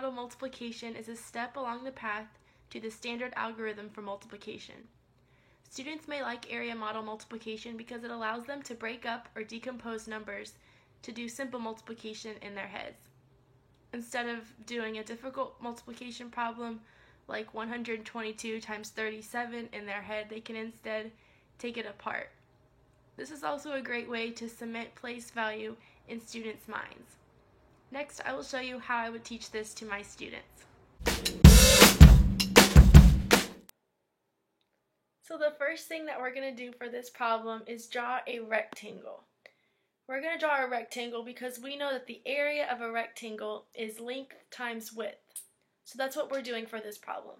model multiplication is a step along the path to the standard algorithm for multiplication. Students may like area model multiplication because it allows them to break up or decompose numbers to do simple multiplication in their heads. Instead of doing a difficult multiplication problem like 122 times 37 in their head, they can instead take it apart. This is also a great way to cement place value in students' minds. Next, I will show you how I would teach this to my students. So the first thing that we're going to do for this problem is draw a rectangle. We're going to draw a rectangle because we know that the area of a rectangle is length times width. So that's what we're doing for this problem.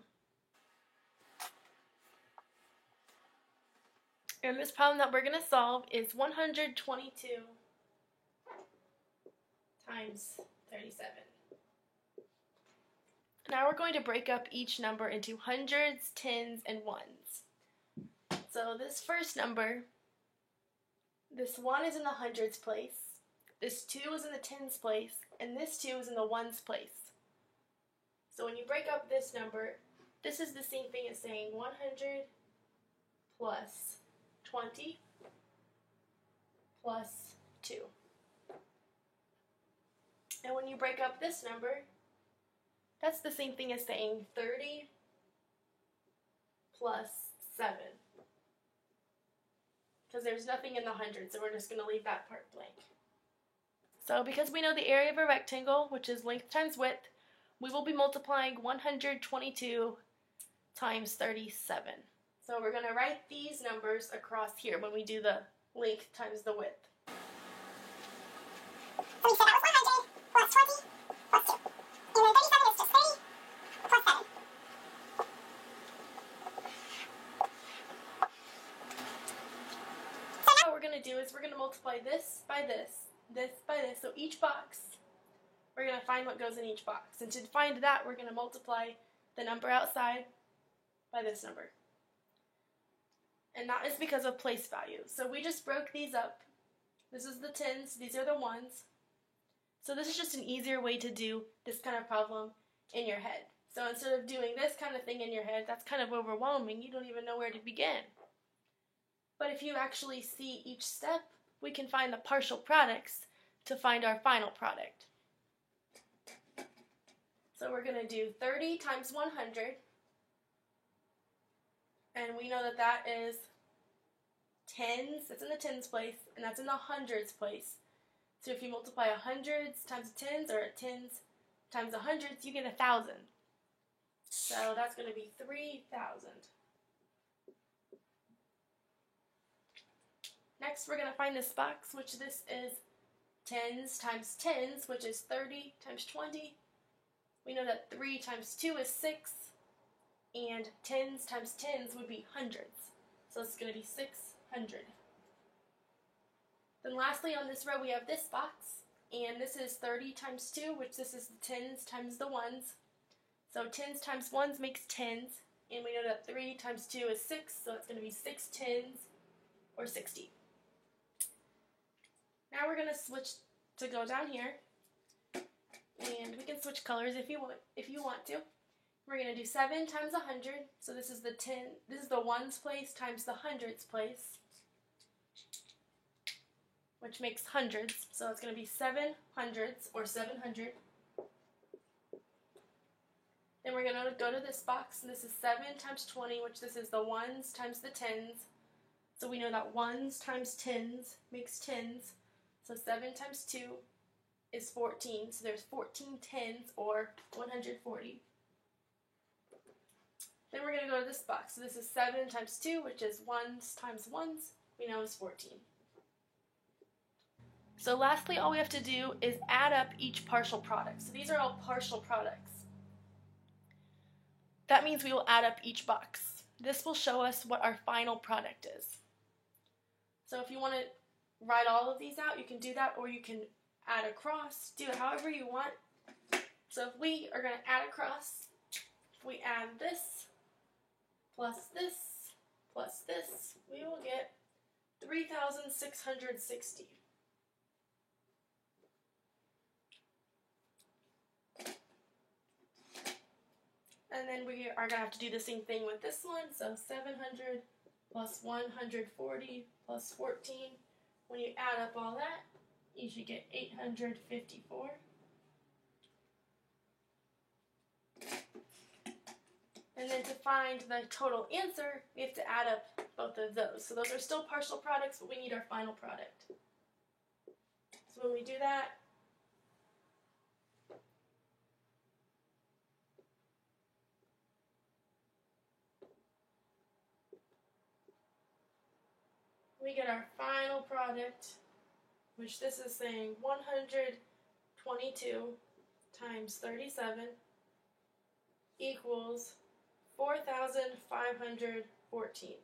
And this problem that we're going to solve is 122 times 37. Now we're going to break up each number into hundreds, tens, and ones. So this first number, this 1 is in the hundreds place, this 2 is in the tens place, and this 2 is in the ones place. So when you break up this number, this is the same thing as saying 100 plus 20 plus 2. And when you break up this number, that's the same thing as saying 30 plus 7. Because there's nothing in the hundreds, so we're just going to leave that part blank. So because we know the area of a rectangle, which is length times width, we will be multiplying 122 times 37. So we're going to write these numbers across here when we do the length times the width. So we said that was 100 plus 20 plus 2. And then 37 is just 30 plus 7. So now what we're going to do is we're going to multiply this by this, this by this. So each box, we're going to find what goes in each box. And to find that, we're going to multiply the number outside by this number. And that is because of place value. So we just broke these up. This is the tens, these are the ones. So this is just an easier way to do this kind of problem in your head. So instead of doing this kind of thing in your head, that's kind of overwhelming. You don't even know where to begin. But if you actually see each step, we can find the partial products to find our final product. So we're going to do 30 times 100. And we know that that is tens, that's in the tens place, and that's in the hundreds place. So if you multiply a hundreds times a tens, or a tens times a hundreds, you get 1,000. So that's going to be 3,000. Next, we're going to find this box, which this is tens times tens, which is 30 times 20. We know that 3 times 2 is 6. And tens times tens would be hundreds. So it's going to be 600. Then lastly on this row we have this box. And this is 30 times 2, which this is the tens times the ones. So tens times ones makes tens. And we know that 3 times 2 is 6, so it's going to be 6 tens, or 60. Now we're going to switch to go down here. And we can switch colors if you want to. We're going to do 7 times 100, so this is the ones place times the hundreds place, which makes hundreds, so it's going to be 7 hundreds, or 700. Then we're going to go to this box, and this is 7 times 20, which this is the ones times the tens, so we know that ones times tens makes tens, so 7 times 2 is 14, so there's 14 tens, or 140. Then we're going to go to this box. So this is 7 times 2, which is ones times ones. We know is 14. So lastly, all we have to do is add up each partial product. So these are all partial products. That means we will add up each box. This will show us what our final product is. So if you want to write all of these out, you can do that, or you can add across, do it however you want. So if we are going to add across, if we add this, plus this, plus this, we will get 3,660. And then we are going to have to do the same thing with this one. So 700 plus 140 plus 14. When you add up all that, you should get 854. And then to find the total answer, we have to add up both of those. So those are still partial products, but we need our final product. So when we do that, we get our final product, which this is saying 122 times 37 equals 4,514.